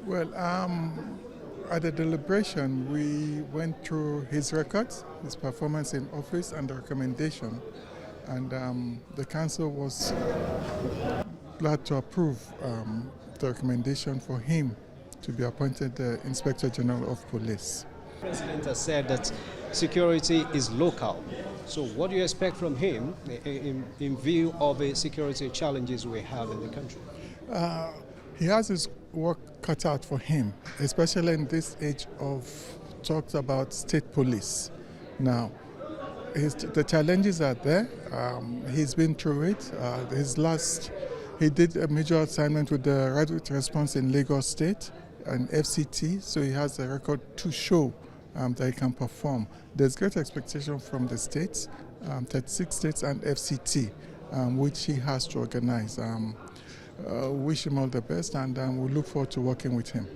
Well, at the deliberation, we went through his records, his performance in office, and the recommendation. And the council was glad to approve the recommendation for him to be appointed the Inspector General of Police. The President has said that security is local. So what do you expect from him in view of the security challenges we have in the country? He has his work cut out for him, especially in this age of talks about state police. Now, the challenges are there. He's been through it. He did a major assignment with the Rapid Response in Lagos State and FCT, so he has a record to show that he can perform. There's great expectation from the states, 36 states and FCT, which he has to organize. Wish him all the best, and we look forward to working with him.